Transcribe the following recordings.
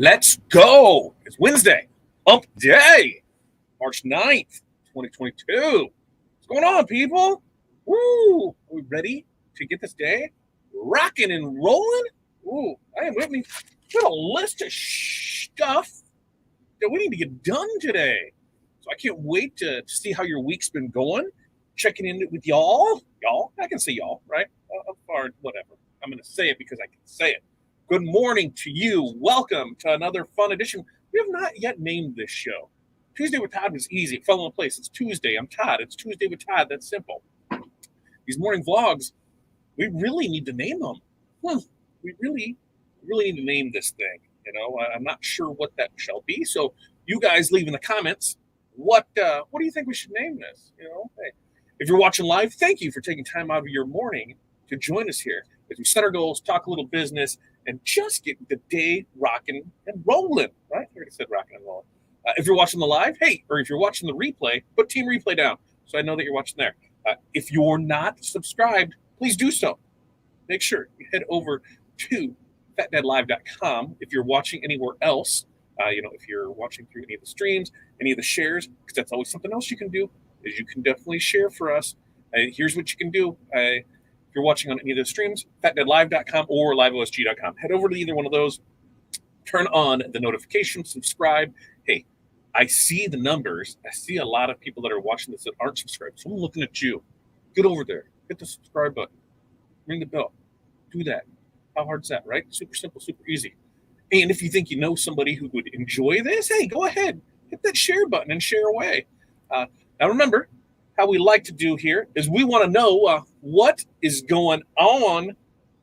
Let's go. It's Wednesday, hump day, March 9th, 2022. What's going on, people? Woo! Are we ready to get this day rocking and rolling? Ooh, I am with me. Got a list of stuff that we need to get done today. So I can't wait to see how your week's been going. Checking in with y'all. Y'all, I can say y'all, right? Or whatever. I'm going to say it because I can say it. Good morning to you. Welcome to another fun edition. We have not yet named this show. Tuesday with Todd was easy. It fell into place. It's Tuesday. I'm Todd. It's Tuesday with Todd. That's simple. These morning vlogs, we really need to name them. We really need to name this thing. I'm not sure what that shall be. So you guys leave in the comments what do you think we should name this? Hey, if you're watching live, thank you for taking time out of your morning to join us here as we set our goals, talk a little business, and just get the day rocking and rolling. Right? I already said rocking and rolling. If you're watching the live, hey, or if you're watching the replay, put Team Replay down so I know that you're watching there. If you're not subscribed, please do so. Make sure you head over to fatdadlive.com if you're watching anywhere else. If you're watching through any of the streams, any of the shares, because that's always something else you can do, is you can definitely share for us. Here's what you can do. If you're watching on any of the streams, fatdadlive.com or liveosg.com. Head over to either one of those, turn on the notifications, subscribe. Hey, I see the numbers. I see a lot of people that are watching this that aren't subscribed. So I'm looking at you. Get over there. Hit the subscribe button. Ring the bell. Do that. How hard's that, right? Super simple, super easy. And if you think you know somebody who would enjoy this, hey, go ahead. Hit that share button and share away. Now remember, how we like to do here is we want to know what is going on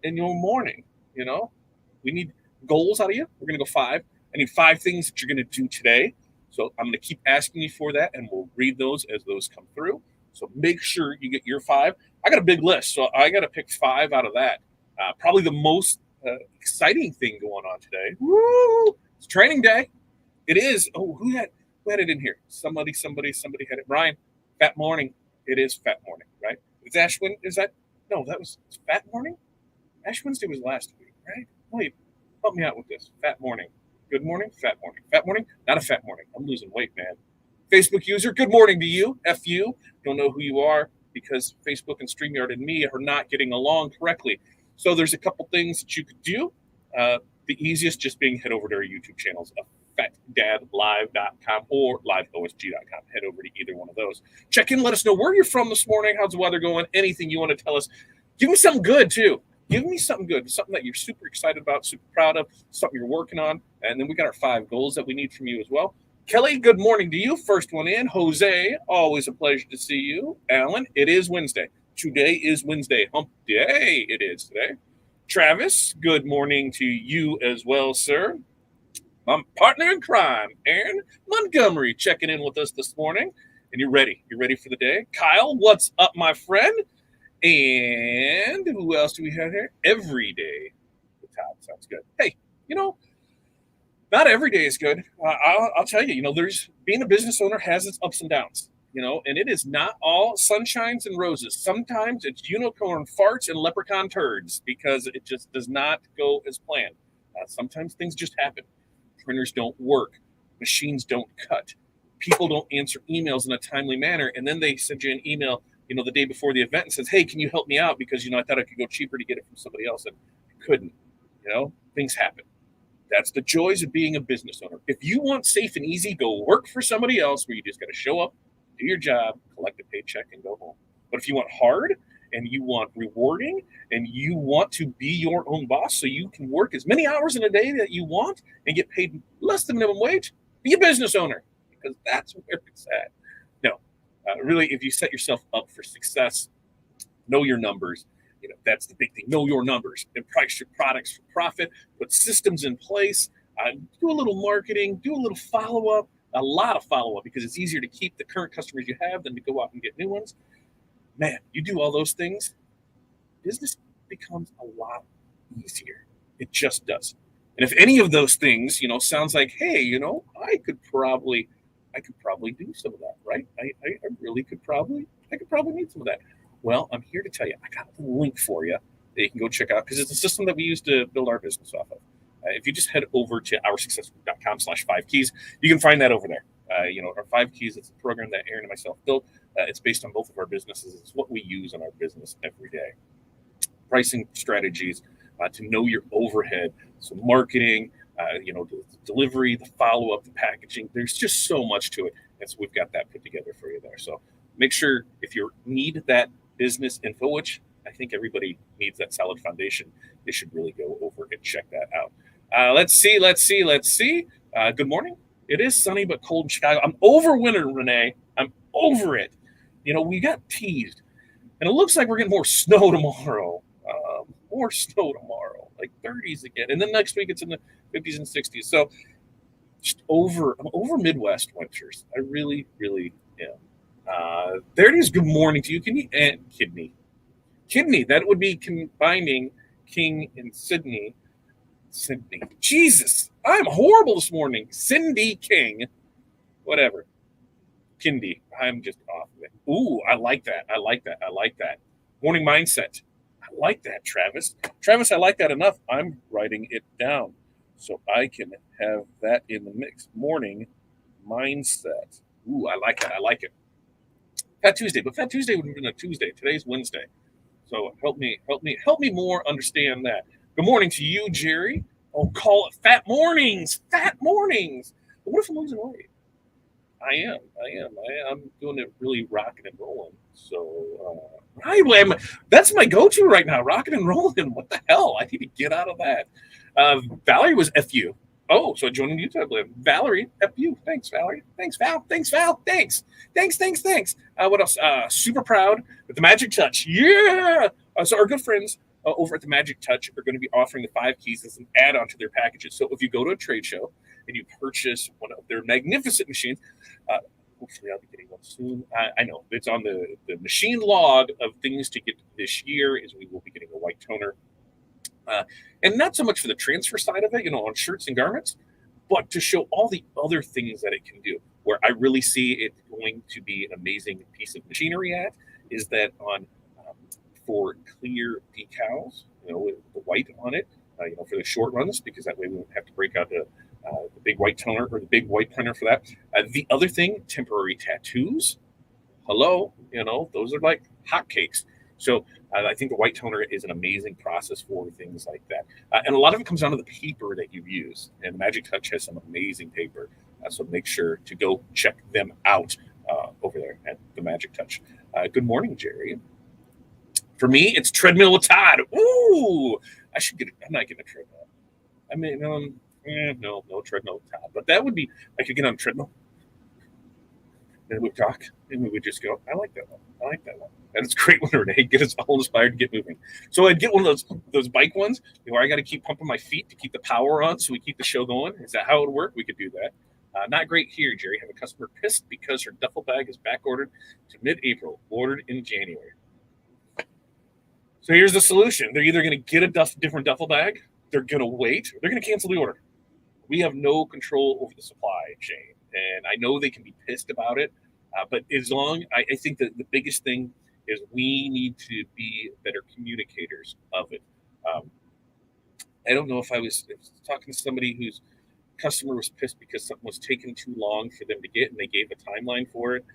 in your morning. We need goals out of you. We're going to go 5. I need 5 things that you're going to do today. So I'm going to keep asking you for that, and we'll read those as those come through. So make sure you get your 5. I got a big list, so I got to pick 5 out of that. Probably the most exciting thing going on today. Woo! It's training day. It is. Oh, who had it in here? Somebody had it. Brian, Fat Morning. It is Fat Morning, right? Is Ash Wednesday? Is that? No, that was Fat Morning. Ash Wednesday was last week, right? Wait, help me out with this. Fat Morning. Good morning. Fat Morning. Fat Morning. Not a fat morning. I'm losing weight, man. Facebook user. Good morning to you. F you. Don't know who you are because Facebook and StreamYard and me are not getting along correctly. So there's a couple things that you could do. The easiest just being head over to our YouTube channels of fatdadlive.com or liveosg.com. Head over to either one of those. Check in, let us know where you're from this morning, how's the weather going, anything you want to tell us. Give me something good, too. Give me something good, something that you're super excited about, super proud of, something you're working on. And then we got our 5 goals that we need from you as well. Kelly, good morning to you. First one in. Jose, always a pleasure to see you. Alan, it is Wednesday. Today is Wednesday. Hump day it is today. Travis, good morning to you as well, sir. My partner in crime, Aaron Montgomery, checking in with us this morning. And you're ready. You're ready for the day. Kyle, what's up, my friend? And who else do we have here? Every day. The top sounds good. Hey, not every day is good. I'll tell you, there's being a business owner has its ups and downs. And it is not all sunshines and roses. Sometimes it's unicorn farts and leprechaun turds because it just does not go as planned. Sometimes things just happen. Printers don't work. Machines don't cut. People don't answer emails in a timely manner. And then they send you an email, the day before the event and says, hey, can you help me out? Because, I thought I could go cheaper to get it from somebody else. And I couldn't. Things happen. That's the joys of being a business owner. If you want safe and easy, go work for somebody else where you just got to show up, do your job, collect a paycheck, and go home. But if you want hard and you want rewarding and you want to be your own boss so you can work as many hours in a day that you want and get paid less than minimum wage, be a business owner because that's where it's at. No, really, if you set yourself up for success, know your numbers. That's the big thing. Know your numbers and price your products for profit. Put systems in place. Do a little marketing. Do a little follow-up. A lot of follow-up because it's easier to keep the current customers you have than to go out and get new ones. Man, you do all those things, business becomes a lot easier. It just does. And if any of those things, sounds like, hey, I could probably do some of that, right? I really could probably need some of that. Well, I'm here to tell you, I got a link for you that you can go check out because it's a system that we use to build our business off of. If you just head over to OurSuccessGroup.com/5keys, you can find that over there. Our 5 keys, it's a program that Aaron and myself built. It's based on both of our businesses. It's what we use in our business every day. Pricing strategies to know your overhead. So marketing, the delivery, the follow-up, the packaging. There's just so much to it. And so we've got that put together for you there. So make sure if you need that business info, which I think everybody needs that solid foundation, they should really go over and check that out. Let's see. Good morning. It is sunny but cold in Chicago. I'm over winter, Renee. I'm over it. We got teased. And it looks like we're getting more snow tomorrow. Like 30s again. And then next week it's in the 50s and 60s. So I'm over Midwest winters. I really, really am. There it is. Good morning to you. Kidney. That would be combining King and Sydney. Jesus, I'm horrible this morning. Cindy King. Whatever. Kindy. I'm just off of it. Ooh, I like that. Morning mindset. I like that, Travis. I like that enough. I'm writing it down so I can have that in the mix. Morning mindset. Ooh, I like that. I like it. Fat Tuesday, but Fat Tuesday would have been a Tuesday. Today's Wednesday. So help me more understand that. Good morning to you, Jerry. I'll call it Fat Mornings. But what if I'm losing weight? I am. I'm doing it really rocking and rolling. So, that's my go-to right now, rocking and rolling. What the hell? I need to get out of that. Valerie was FU. Oh, so joining YouTube, I believe. Valerie, FU. Thanks, Valerie. Thanks, Val. Thanks. What else? Super proud with the Magic Touch. Yeah. So our good friends over at the Magic Touch are going to be offering the 5 keys as an add-on to their packages. So if you go to a trade show and you purchase one of their magnificent machines, hopefully I'll be getting one soon. I know it's on the machine log of things to get this year is we will be getting a white toner. And not so much for the transfer side of it, on shirts and garments, but to show all the other things that it can do. Where I really see it going to be an amazing piece of machinery is that on for clear decals, with the white on it, for the short runs, because that way we won't have to break out the big white toner or the big white printer for that. The other thing, temporary tattoos. Hello, those are like hotcakes. So I think the white toner is an amazing process for things like that. And a lot of it comes down to the paper that you use. And Magic Touch has some amazing paper. So make sure to go check them out over there at the Magic Touch. Good morning, Jerry. For me, it's treadmill with Todd. Ooh, I'm not getting a treadmill. I mean, no treadmill with Todd. But that would be, I could get on a treadmill. And we'd talk, and we would just go, I like that one. And it's great when Renee get us all inspired to get moving. So I'd get one of those bike ones where I got to keep pumping my feet to keep the power on so we keep the show going. Is that how it would work? We could do that. Not great here, Jerry. Have a customer pissed because her duffel bag is back ordered to mid-April, ordered in January. So here's the solution. They're either going to get a different duffel bag, they're going to wait, or they're going to cancel the order. We have no control over the supply chain. And I know they can be pissed about it, but I think that the biggest thing is we need to be better communicators of it. I don't know if I was talking to somebody whose customer was pissed because something was taking too long for them to get, and they gave a timeline for it.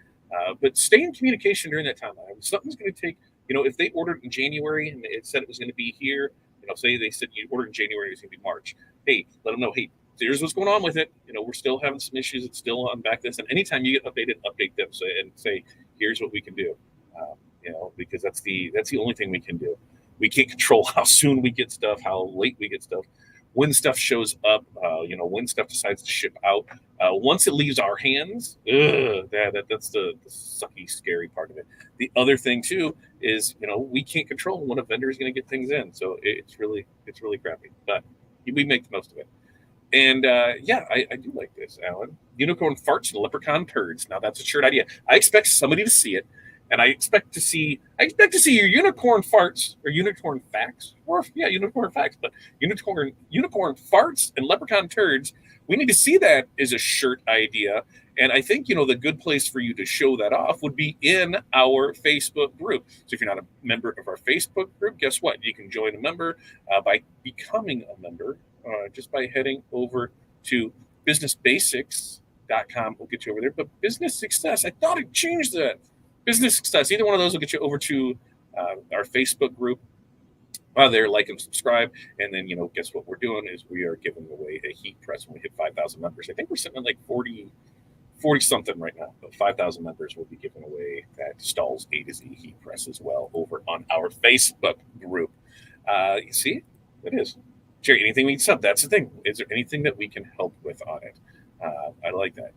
But stay in communication during that timeline. If something's going to take, if they ordered in January and it said it was going to be here, say they said you ordered in January, it was going to be March. Hey, let them know, hey, here's what's going on with it. We're still having some issues. It's still on back this. And anytime you get updated, update them and say, here's what we can do. Because that's the only thing we can do. We can't control how soon we get stuff, how late we get stuff, when stuff shows up, when stuff decides to ship out. Once it leaves our hands, that's the sucky, scary part of it. The other thing too is, we can't control when a vendor is going to get things in. So it's really crappy, but we make the most of it. And I do like this, Alan. Unicorn farts and leprechaun turds. Now that's a shirt idea. I expect somebody to see it, and I expect to see your unicorn farts or unicorn facts, unicorn facts, but unicorn farts and leprechaun turds. We need to see that as a shirt idea. And I think, the good place for you to show that off would be in our Facebook group. So if you're not a member of our Facebook group, guess what? You can join a member by becoming a member just by heading over to businessbasics.com. We'll get you over there. But business success, I thought it changed that. Business success, either one of those will get you over to our Facebook group. There, like and subscribe. And then, guess what we're doing is we are giving away a heat press when we hit 5,000 members. I think we're sitting at like 40 something right now, but 5,000 members will be giving away that Stahl's A to Z heat press as well over on our Facebook group. You see, it is. Jerry, anything we can sub? That's the thing. Is there anything that we can help with on it? I like that.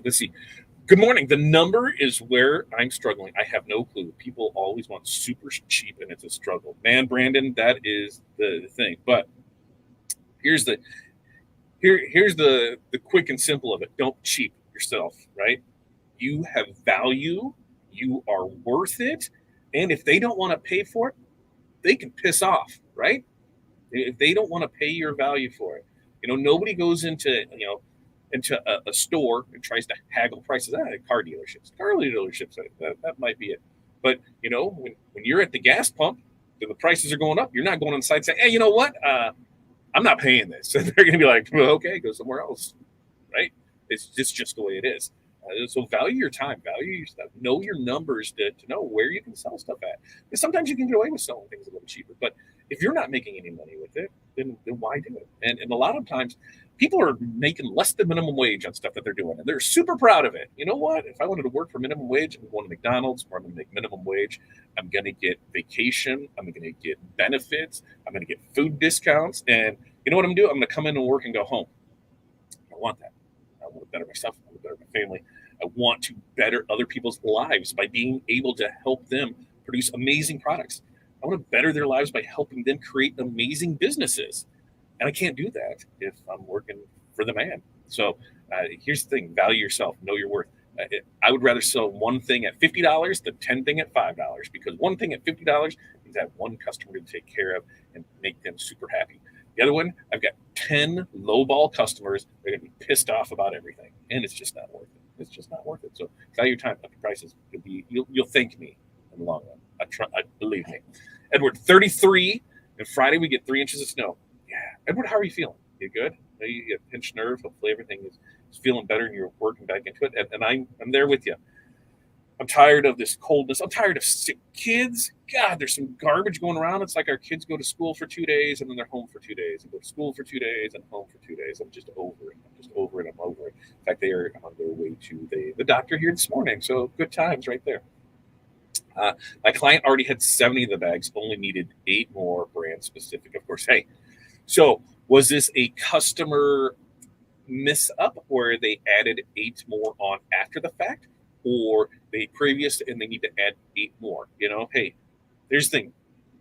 Let's see. Good morning. The number is where I'm struggling. I have no clue. People always want super cheap, and it's a struggle. Man, Brandon, that is the thing. But here's the quick and simple of it. Don't cheap yourself, right? You have value. You are worth it. And if they don't want to pay for it, they can piss off, right? If they don't want to pay your value for it, nobody goes into a store and tries to haggle prices. Car dealerships, that might be it. But when you're at the gas pump and the prices are going up, you're not going inside saying, hey, you know what? I'm not paying this. And they're going to be like, well, okay, go somewhere else, right? It's just the way it is. So value your time, value your stuff, know your numbers to know where you can sell stuff at. Because sometimes you can get away with selling things a little cheaper. But if you're not making any money with it, then why do it? And a lot of times people are making less than minimum wage on stuff that they're doing. And they're super proud of it. You know what? If I wanted to work for minimum wage, I'm going to McDonald's where I'm going to make minimum wage. I'm going to get vacation. I'm going to get benefits. I'm going to get food discounts. And you know what I'm going to do? I'm going to come in and work and go home. I don't want that. I want to better myself. I want to better my family. I want to better other people's lives by being able to help them produce amazing products. I want to better their lives by helping them create amazing businesses. And I can't do that if I'm working for the man. So here's the thing. Value yourself. Know your worth. I would rather sell one thing at $50 than 10 things at $5, because one thing at $50 means I have one customer to take care of and make them super happy. The other one, I've got 10 lowball customers. They're going to be pissed off about everything, and it's just not worth it. It's just not worth it. So value your time, up your prices. You'll thank me in the long run. Believe me. Edward, 33, and Friday we get 3 inches of snow. Yeah, Edward, how are you feeling? You good? You get a pinched nerve. Hopefully everything is feeling better and you're working back into it. And I'm there with you. I'm tired of this coldness. I'm tired of sick kids. God, there's some garbage going around. It's like our kids go to school for 2 days and then they're home for 2 days, and go to school for 2 days and home for 2 days. I'm just over it. I'm over it. In fact, they are on their way to the doctor here this morning. So good times right there. My client already had 70 of the bags, only needed 8 more, brand specific, of course. Hey, so was this a customer miss up where they added 8 more on after the fact, or they previous and they need to add 8 more? Hey, there's the thing.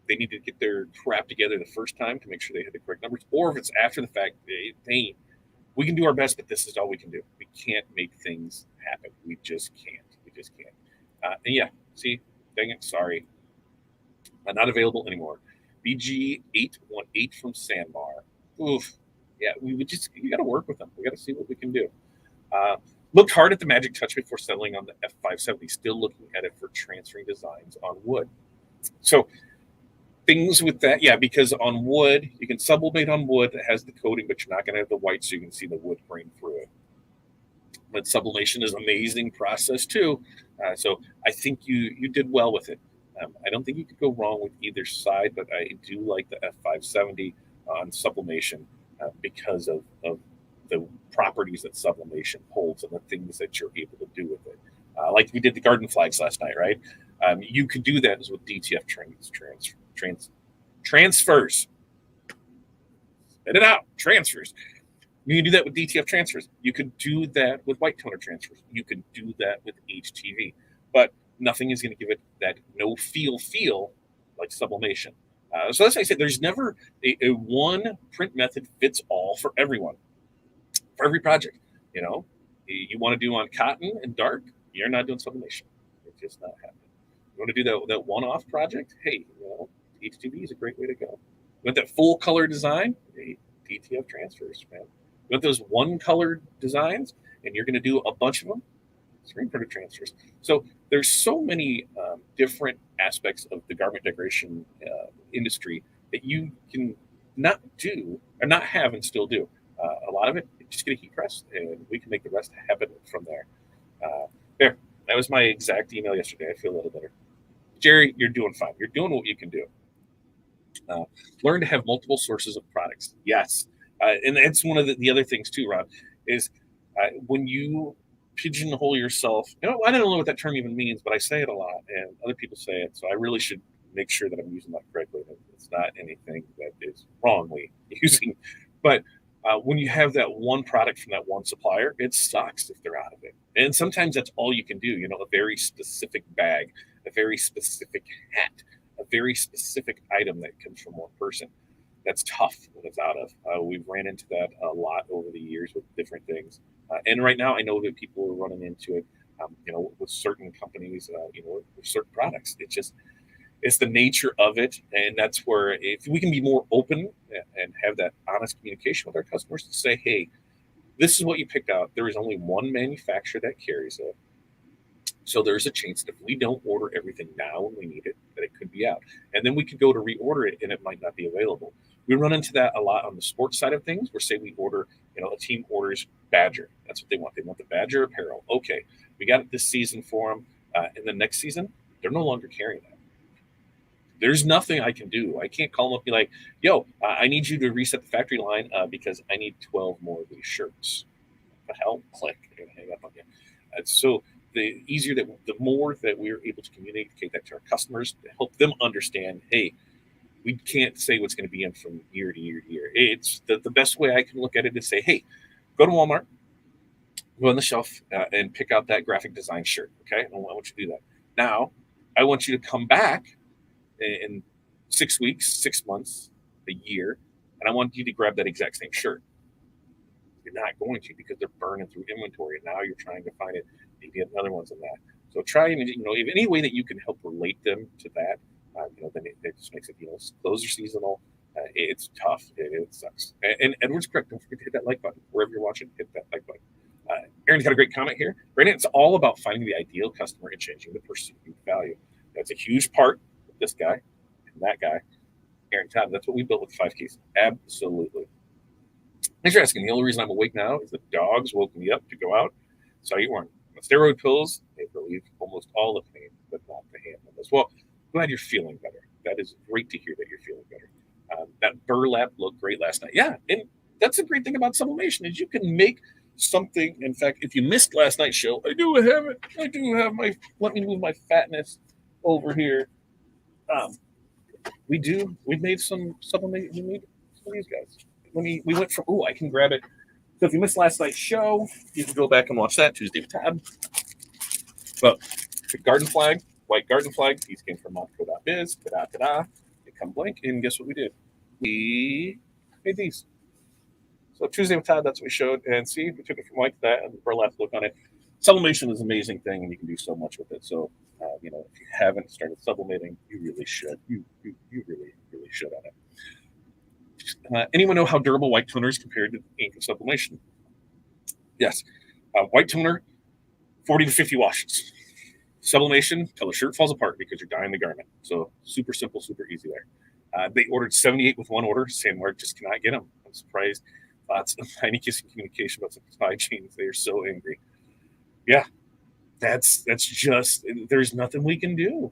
They need to get their crap together the first time to make sure they had the correct numbers. Or if it's after the fact, we can do our best, but this is all we can do. We can't make things happen. We just can't. And yeah, see, dang it, sorry. Not available anymore. BG818 from Sandbar. Oof. Yeah, you got to work with them. We got to see what we can do. Looked hard at the Magic Touch before settling on the F570. Still looking at it for transferring designs on wood. So things with that, yeah, because on wood, you can sublimate on wood that has the coating, but you're not going to have the white so you can see the wood grain through it. But sublimation is an amazing process too. So I think you did well with it. I don't think you could go wrong with either side, but I do like the F570 on sublimation because of the properties that sublimation holds and the things that you're able to do with it. Like we did the garden flags last night, right? You could do that with DTF transfers. Spit it out, transfers. You can do that with DTF transfers. You could do that with white toner transfers. You can do that with HTV. But nothing is going to give it that no feel like sublimation. So that's why I say there's never a one print method fits all for everyone, for every project. You want to do on cotton and dark, you're not doing sublimation. It's just not happening. You want to do that one-off project? Hey, HTV is a great way to go. You want that full color design? Hey, DTF transfers, man. You want those one color designs and you're going to do a bunch of them? Screen printer transfers. So there's so many different aspects of the garment decoration industry that you can not do or not have and still do. A lot of it, just get a heat press, and we can make the rest happen from there. There, that was my exact email yesterday. I feel a little better. Jerry, you're doing fine. You're doing what you can do. Uh, Learn to have multiple sources of products. Yes. And that's one of the other things too, Ron, is when you pigeonhole yourself, I don't know what that term even means, but I say it a lot and other people say it. So I really should make sure that I'm using that correctly. It's not anything that is wrongly using, but when you have that one product from that one supplier, it sucks if they're out of it. And sometimes that's all you can do, a very specific bag, a very specific hat, a very specific item that comes from one person. That's tough when it's out of. We've ran into that a lot over the years with different things, and right now I know that people are running into it. With certain companies, with certain products. It's the nature of it, and that's where if we can be more open and have that honest communication with our customers to say, hey, this is what you picked out. There is only one manufacturer that carries it. So there's a chance that if we don't order everything now when we need it, that it could be out. And then we could go to reorder it and it might not be available. We run into that a lot on the sports side of things, where say we order, a team orders Badger. That's what they want. They want the Badger apparel. Okay, we got it this season for them. And the next season, they're no longer carrying that. There's nothing I can do. I can't call them up and be like, yo, I need you to reset the factory line because I need 12 more of these shirts. What the hell? Click. They're going to hang up on you. So the easier that, the more that we're able to communicate that to our customers to help them understand, hey, we can't say what's going to be in from year to year to year. It's the best way I can look at it is say, hey, go to Walmart, go on the shelf and pick out that graphic design shirt. Okay. I want you to do that. Now, I want you to come back in 6 weeks, 6 months, a year, and I want you to grab that exact same shirt. You're not going to because they're burning through inventory, and now you're trying to find it. Maybe another one's in that. So try and if any way that you can help relate them to that, then it just makes it clothes are seasonal. It's tough. It sucks. And Edward's correct. Don't forget to hit that like button wherever you're watching. Hit that like button. Aaron's got a great comment here. Brandon, it's all about finding the ideal customer and changing the perceived value. That's a huge part of this guy and that guy. Aaron Todd, that's what we built with the 5 keys. Absolutely. Thanks for asking. The only reason I'm awake now is the dogs woke me up to go out. So you weren't. Steroid pills, they relieve almost all the pain, but not the hand as well. Glad you're feeling better. That is great to hear that you're feeling better. That burlap looked great last night. Yeah, and that's the great thing about sublimation is you can make something. In fact, if you missed last night's show, I do have it. I do have my. Let me move my fatness over here. We made some sublimation. We made some of these guys. We went from. Oh, I can grab it. So if you missed last night's show, you can go back and watch that Tuesday with Tab. But the garden flag, white garden flag, these came from Montco.biz. They come blank, and guess what we did? We made these. So Tuesday with Todd, that's what we showed. And see, we took it from like that and the burlap look on it. Sublimation is an amazing thing, and you can do so much with it. So, if you haven't started sublimating, you really should. You really, really should on it. Anyone know how durable white toner is compared to ink and sublimation? Yes. White toner, 40 to 50 washes. Sublimation, till the shirt falls apart because you're dyeing the garment. So super simple, super easy there. They ordered 78 with one order. Sandmark just cannot get them. I'm surprised. Lots of tiny kissing communication about supply chains. They are so angry. Yeah, that's just, there's nothing we can do.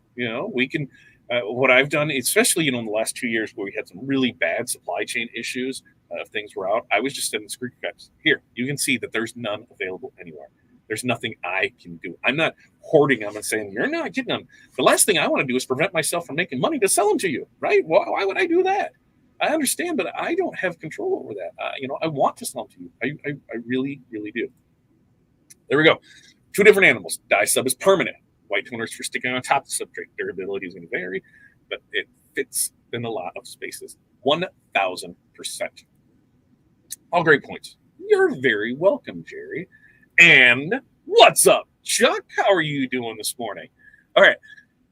We can, what I've done, especially, in the last 2 years where we had some really bad supply chain issues, things were out, I was just sending screw caps. Here, you can see that there's none available anywhere. There's nothing I can do. I'm not hoarding them and saying, you're not getting them. The last thing I want to do is prevent myself from making money to sell them to you, right? Why would I do that? I understand, but I don't have control over that. I want to sell them to you. I really, really do. There we go. 2 different animals. Dye sub is permanent. White toner is for sticking on top of the substrate. Durability is going to vary, but it fits in a lot of spaces. 1,000%. All great points. You're very welcome, Jerry. And what's up, Chuck? How are you doing this morning? All right.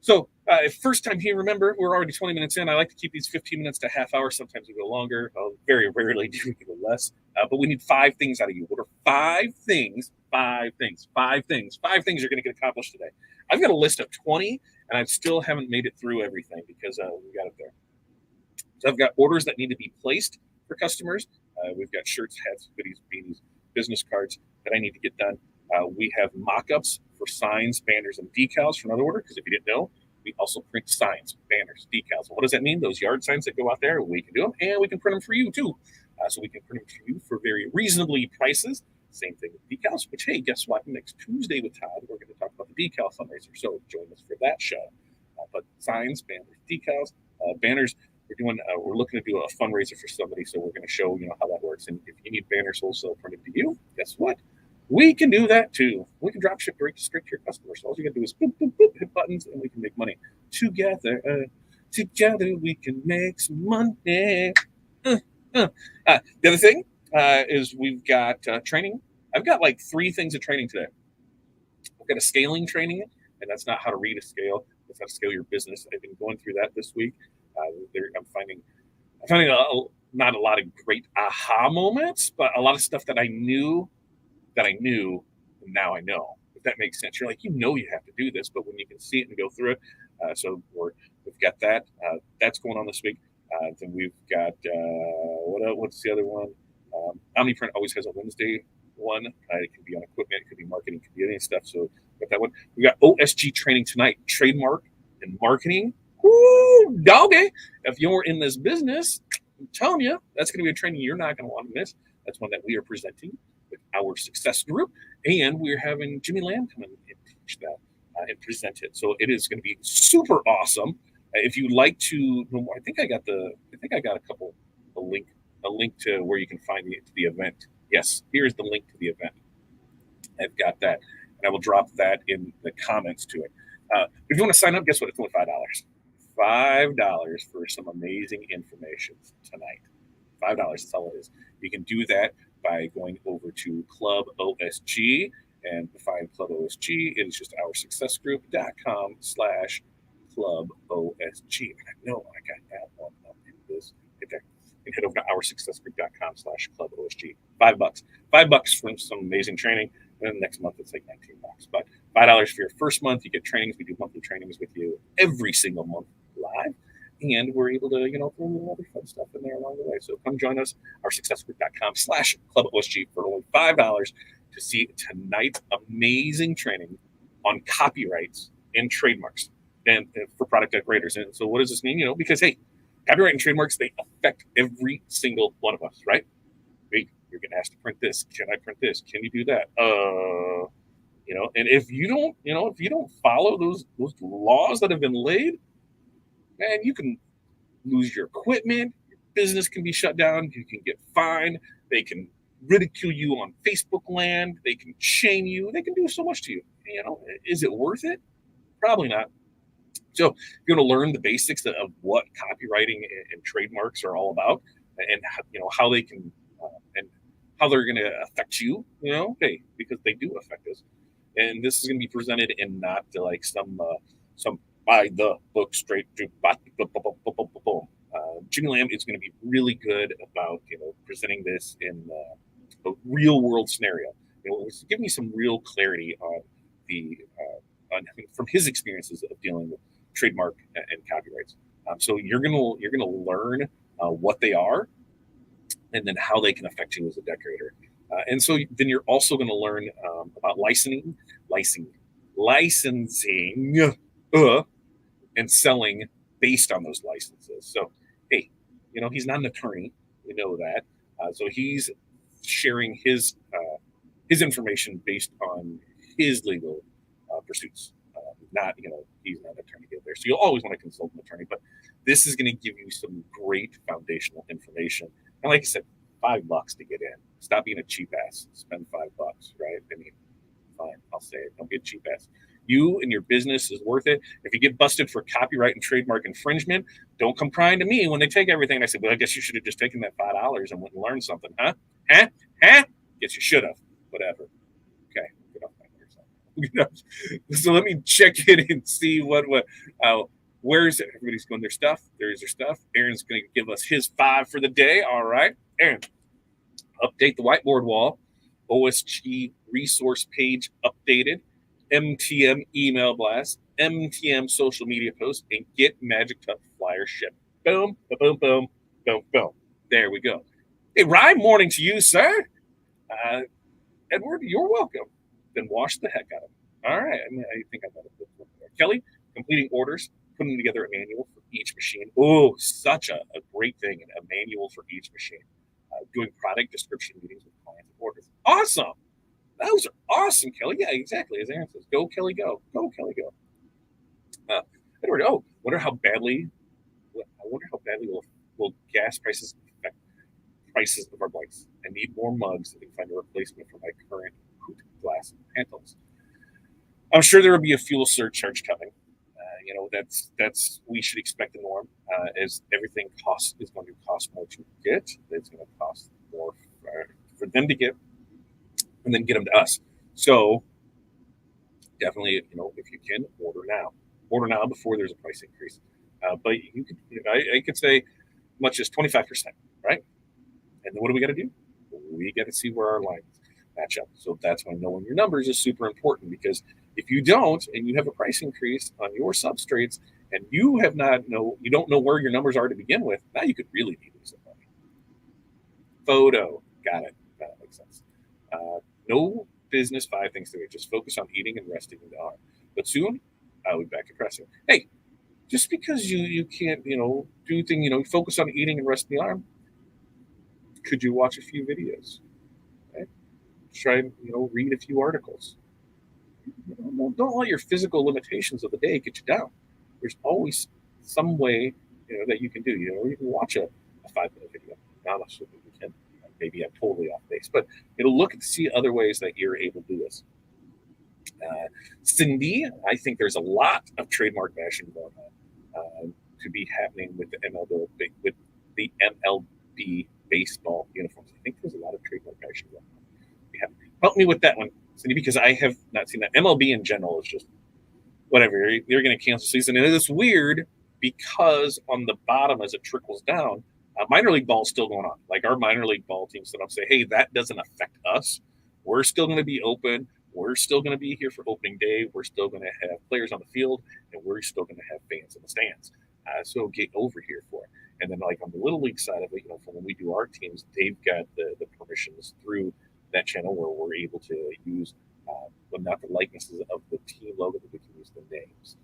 So first time here, remember, we're already 20 minutes in. I like to keep these 15 miners to half hour. Sometimes we go longer. Very rarely do we go less. But we need 5 things out of you. What are 5 things? 5 things. 5 things. 5 things you're going to get accomplished today. I've got a list of 20, and I still haven't made it through everything because we got it there. So I've got orders that need to be placed for customers. We've got shirts, hats, hoodies, beanies, business cards that I need to get done. We have mock-ups for signs, banners, and decals for another order, because if you didn't know, we also print signs, banners, decals. And what does that mean? Those yard signs that go out there, we can do them, and we can print them for you too. So we can print them for you for very reasonably prices. Same thing with decals, which, hey, guess what? Next Tuesday with Todd, we're going to talk about the decal fundraiser. So join us for that show. But signs, banners, decals, banners, we're looking to do a fundraiser for somebody. So we're going to show, how that works. And if you need banners wholesale printed to you, guess what? We can do that too. We can drop ship straight to your customers. So all you got to do is boop, boop, boop, hit buttons, and we can make money together. Together we can make some money. The other thing is we've got training. I've got like 3 things of training today. I've got a scaling training, and that's not how to read a scale. That's how to scale your business. I've been going through that this week. I'm finding not a lot of great aha moments, but a lot of stuff that I knew, and now I know. If that makes sense, you're like, you have to do this, but when you can see it and go through it, so we've got that. That's going on this week. Then we've got what's the other one? Omniprint always has a Wednesday one. It can be on equipment, it could be marketing, it could be any stuff. So got that one. We got OSG training tonight, trademark and marketing. Woo, doggy! If you're in this business, I'm telling you, that's going to be a training you're not going to want to miss. That's one that we are presenting with our success group, and we're having Jimmy Lamb come in and teach that and present it. So it is going to be super awesome. If you'd like to know more, I think I got a link to where you can find the event. Yes, here's the link to the event. I've got that, and I will drop that in the comments to it. If you want to sign up, guess what? It's only $5. $5 for some amazing information tonight. $5, that's all it is. You can do that by going over to Club OSG and find Club OSG. It is just OurSuccessGroup.com/Club OSG. And I know I got that one up in this. Okay. And head over to OurSuccessGroup.com/Club OSG. $5. $5 for some amazing training. And then next month it's like $19. But $5 for your first month. You get trainings. We do monthly trainings with you every single month live. And we're able to, throw a little other fun stuff in there along the way. So come join us, OurSuccessGroup.com/Club OSG for only $5 to see tonight's amazing training on copyrights and trademarks and for product decorators. And so what does this mean? Because, hey, copyright and trademarks, they affect every single one of us, right? Hey, you're getting asked to print this. Can I print this? Can you do that? And if you don't follow those laws that have been laid, man, you can lose your equipment. Your business can be shut down. You can get fined. They can ridicule you on Facebook land. They can shame you. They can do so much to you. Is it worth it? Probably not. So if you want to learn the basics of what copywriting and trademarks are all about, and how they can and how they're going to affect you, hey, because they do affect us. And this is going to be presented in not like some by the book straight to boom. Jimmy Lamb is going to be really good about presenting this in a real world scenario. Give me some real clarity on from his experiences of dealing with trademark and copyrights. So you're gonna learn what they are, and then how they can affect you as a decorator. And so then you're also going to learn about licensing, and selling based on those licenses. So, hey, he's not an attorney. We know that. So he's sharing his information based on his legal pursuits. He's not an attorney there. So you'll always want to consult an attorney, but this is going to give you some great foundational information. And like I said, $5 to get in. Stop being a cheap ass. Spend $5, right? I mean, fine. I'll say it. Don't be a cheap ass. You and your business is worth it. If you get busted for copyright and trademark infringement, don't come crying to me when they take everything. And I said, well, I guess you should have just taken that $5 and went and learned something, huh? Guess you should have. Whatever. Okay. Get off my ears. So let me check in and see where is it? Everybody's going their stuff. There's their stuff. Aaron's going to give us his 5 for the day. All right. Aaron, update the whiteboard wall. OSG resource page updated. MTM email blast. MTM social media post. And get Magic Tub flyer shipped. Boom, boom, boom, boom, boom. There we go. Hey, rhyme morning to you, sir. Uh, Edward, you're welcome. Then wash the heck out of it. All right. I think I got it. Kelly, completing orders, putting together a manual for each machine. Oh, such a great thing. A manual for each machine. Doing product description meetings with clients and orders. Awesome. Those are awesome, Kelly. Yeah, exactly. As Aaron says, go, Kelly, go. Go, Kelly, go. Edward, I wonder how badly will gas prices affect prices of our bikes. I need more mugs and find a replacement for my current glass handles. I'm sure there will be a fuel surcharge coming. That's we should expect the norm, as everything costs is going to cost more to get. It's going to cost more for them to get, and then get them to us. So definitely, if you can, order now before there's a price increase. But you could, I could say much as 25%, right? And then what do we got to do? We got to see where our lines match up. So that's why knowing your numbers is super important, because if you don't and you have a price increase on your substrates and you don't know where your numbers are to begin with, now you could really be losing money. Photo, got it. That makes sense. No business, 5 things to do. Just focus on eating and resting in the arm. But soon, I'll be back to pressing. Hey, just because you can't, do things, focus on eating and resting the arm, could you watch a few videos? Right? Try and read a few articles. Don't let your physical limitations of the day get you down. There's always some way that you can do. You can watch a 5-minute video. Not necessarily you can. Maybe I'm totally off base, but look and see other ways that you're able to do this. Cindy, I think there's a lot of trademark bashing going on to be happening with the MLB baseball uniforms. I think there's a lot of trademark bashing going on. Yeah. Help me with that one, Cindy, because I have not seen that. MLB in general is just whatever. You're going to cancel season, and it's weird because on the bottom, as it trickles down, minor league ball is still going on. Like our minor league ball team set up, say, hey, that doesn't affect us. We're still going to be open. We're still going to be here for opening day. We're still going to have players on the field, and we're still going to have fans in the stands. So get over here for it. And then, like on the little league side of it, for when we do our teams, they've got the permissions through that channel where we're able to use, but not the likenesses of the team logo, but we can use the names.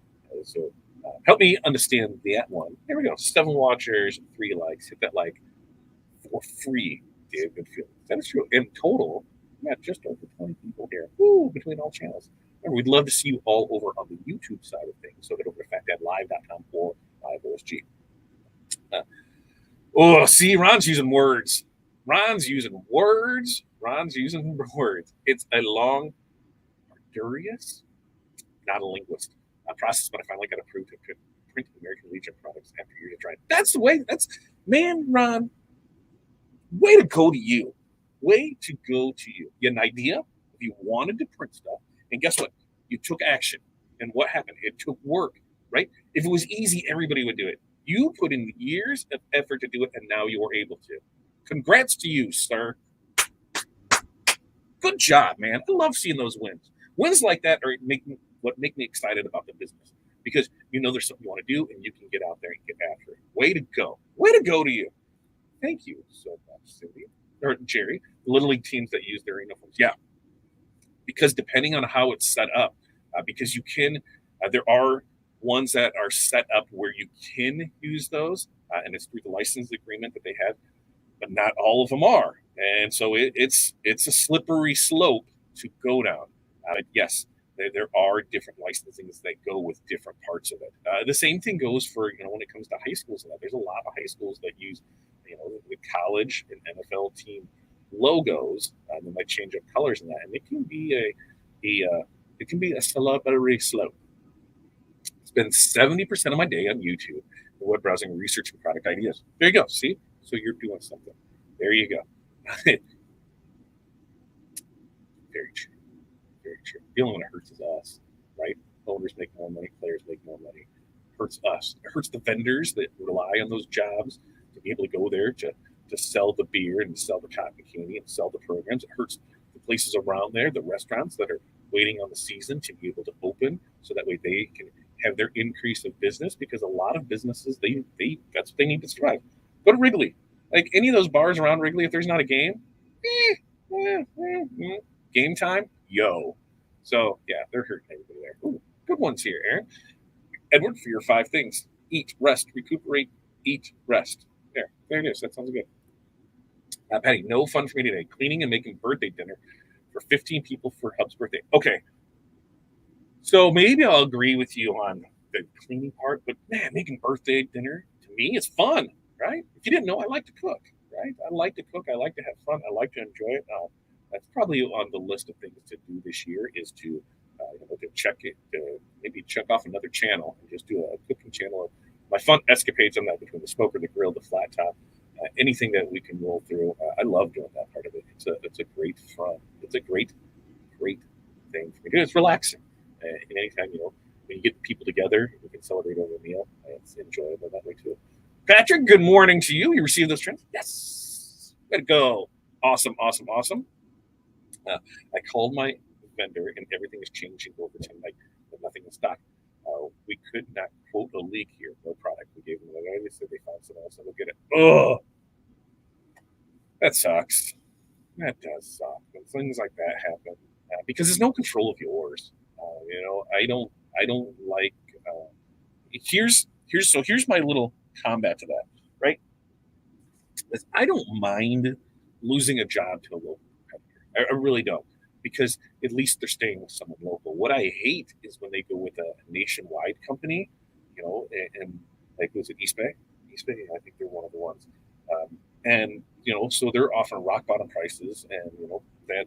So help me understand that one. There we go. 7 watchers, 3 likes. Hit that like for free, Dave Goodfield. That is true. In total, we got just over 20 people here. Woo, between all channels. Remember, we'd love to see you all over on the YouTube side of things. So head over to factadlive.com or LiveOSG. See, Ron's using words. Ron's using words. It's a long, arduous, not a linguist, process, but I finally got approved to print American Legion products after years of trying. That's the way. Ron, way to go to you. Way to go to you. You had an idea. If you wanted to print stuff, and guess what? You took action. And what happened? It took work, right? If it was easy, everybody would do it. You put in years of effort to do it, and now you are able to. Congrats to you, sir. Good job, man. I love seeing those wins. Wins like that are what make me excited about the business, because there's something you want to do, and you can get out there and get after it. Way to go. Way to go to you. Thank you so much, Cindy. Or Jerry, the Little League teams that use their uniforms. Yeah. Because depending on how it's set up, because you can, there are ones that are set up where you can use those, and it's through the license agreement that they have, but not all of them are. And so it's a slippery slope to go down. Yes, there are different licensings that go with different parts of it. The same thing goes for, when it comes to high schools. There's a lot of high schools that use, the college and NFL team logos, and they might change up colors in that, and it can be a slippery slope. Spend 70% of my day on YouTube, web browsing, researching product ideas. There you go. See, so you're doing something. There you go. Very true. Very true. The only one that hurts is us, right? Owners make more money, players make more money. It hurts us. It hurts the vendors that rely on those jobs to be able to go there to sell the beer and to sell the cotton candy and sell the programs. It hurts the places around there, the restaurants that are waiting on the season to be able to open, so that way they can have their increase of business because a lot of businesses they that's what they need to survive. Go to Wrigley, like any of those bars around Wrigley. If there's not a game, game time, yo. So yeah, they're hurting everybody there. Ooh, good ones here, Aaron. Edward, for your 5 things: eat, rest, recuperate, eat, rest. There it is. That sounds good. Patty, no fun for me today. Cleaning and making birthday dinner for 15 people for Hub's birthday. Okay, so maybe I'll agree with you on the cleaning part, but man, making birthday dinner to me is fun, right? If you didn't know, I like to cook, right? I like to cook. I like to have fun. I like to enjoy it. That's probably on the list of things to do this year is to to check it, to maybe check off another channel and just do a cooking channel. My fun escapades on that between the smoker, the grill, the flat top, anything that we can roll through. I love doing that part of it. It's a great fun. It's a great thing for me to do. It's relaxing. And anytime, when you get people together, we can celebrate over a meal. It's enjoyable that way too. Patrick, good morning to you. You received those trends? Yes. Way to go. Awesome. I called my vendor and everything is changing over time. Like nothing in stock. We could not quote a leak here. No product. We gave them away. They said they found someone else and we'll get it. Oh, that sucks. That does suck when things like that happen because there's no control of yours. I don't like. Here's my little combat to that. Right, is I don't mind losing a job to a local competitor. I really don't because at least they're staying with someone local. What I hate is when they go with a nationwide company, and like was it East Bay? East Bay, I think they're one of the ones. And so they're offering rock bottom prices, and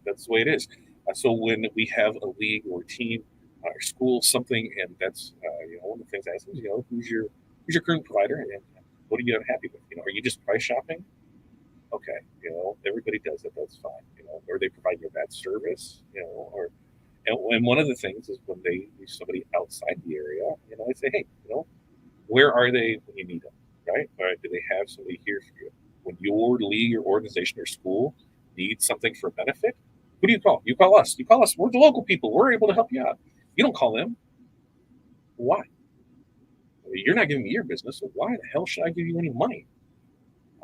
that's the way it is. So when we have a league or a team or school something, and that's one of the things I ask them, who's your current provider, and what are you unhappy with? Are you just price shopping? Okay, everybody does it. That's fine. Or they provide you a bad service, and one of the things is when they use somebody outside the area, I say, hey, where are they when you need them, right? Or do they have somebody here for you? When your league or organization or school needs something for benefit, who do you call? You call us. You call us. We're the local people. We're able to help you out. You don't call them. Why? You're not giving me your business, so why the hell should I give you any money?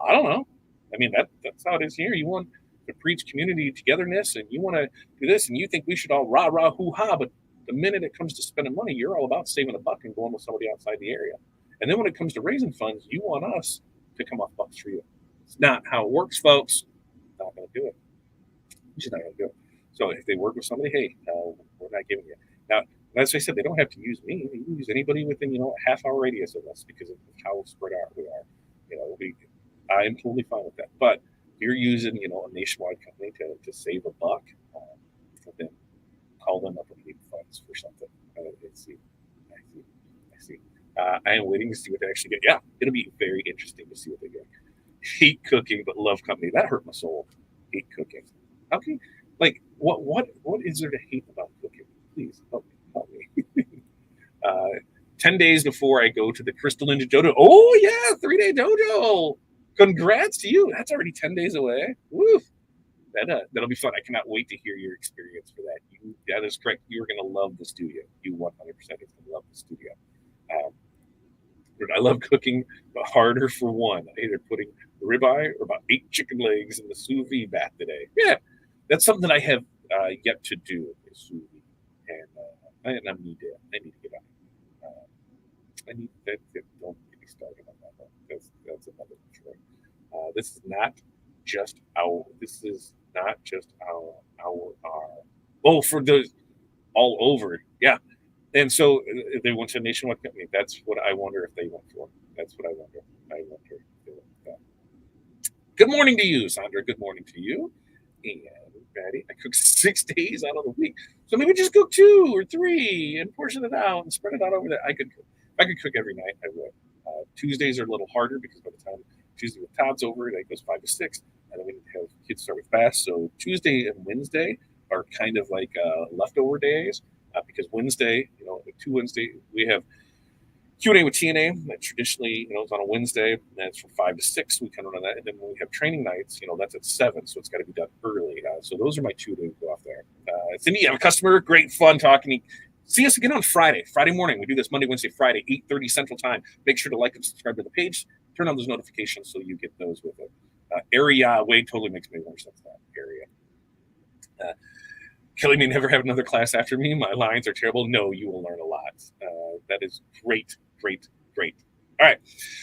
I don't know. I mean, that's how it is here. You want to preach community togetherness, and you want to do this, and you think we should all rah rah hoo ha, but the minute it comes to spending money, you're all about saving a buck and going with somebody outside the area. And then when it comes to raising funds, you want us to come off bucks for you. It's not how it works, folks. Not going to do it. Just not going to do it. So if they work with somebody, hey, we're not giving you. Now, as I said, they don't have to use me. They can use anybody within a half-hour radius of us because of how spread out we are. I am totally fine with that. But if you're using a nationwide company to save a buck, then call them up and need funds for something. I see. I am waiting to see what they actually get. Yeah, it'll be very interesting to see what they get. Hate cooking, but love company. That hurt my soul. Hate cooking. How can what is there to hate about cooking? Please help me. 10 days before I go to the Crystal Ninja Dojo. Oh yeah, 3-day dojo. Congrats to you. That's already 10 days away. Woo. That'll be fun. I cannot wait to hear your experience for that. That is correct. You're going to love the studio. You 100% is going to love the studio. I love cooking, but harder for one. Either putting the ribeye or about 8 chicken legs in the sous vide bath today. Yeah, that's something that I have yet to do. Is sous vide, and I need to get on. I need that. Don't get me started on that. That's another story. This is not just our. This is not just our. Oh, for the all over. Yeah. And so they went to a nationwide company. That's what I wonder if they went for. That's what I wonder. I wonder if they went for that. Good morning to you, Sandra. Good morning to you. And Patty, I cook 6 days out of the week. So maybe just cook 2 or 3 and portion it out and spread it out over there. If I could cook every night, I would. Tuesdays are a little harder because by the time Tuesday with Todd's over, that goes 5 to 6. And then we need to have kids start with fast. So Tuesday and Wednesday are kind of like leftover days. Because Wednesday, 2 Wednesday, we have Q&A with TNA. That traditionally, is on a Wednesday. And that's from 5 to 6. We kind of run that. And then when we have training nights, that's at 7. So it's got to be done early. So those are my 2 to go off there. Cindy, you have a customer. Great fun talking See us again on Friday morning. We do this Monday, Wednesday, Friday, 8:30 Central Time. Make sure to like and subscribe to the page. Turn on those notifications so you get those with it. Area Wade totally makes me more sense that area. Kelly may never have another class after me. My lines are terrible. No, you will learn a lot. That is great. All right.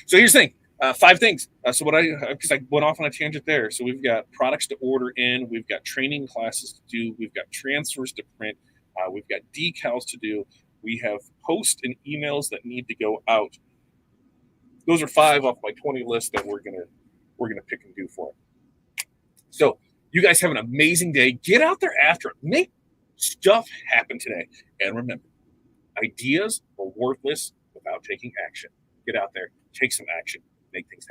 So here's the thing. 5 things. So because I went off on a tangent there. So we've got products to order in. We've got training classes to do. We've got transfers to print. We've got decals to do. We have posts and emails that need to go out. Those are 5 off my 20 list that we're gonna pick and do for it. So you guys have an amazing day. Get out there after it. Make stuff happen today. And remember, ideas are worthless without taking action. Get out there, take some action, make things happen.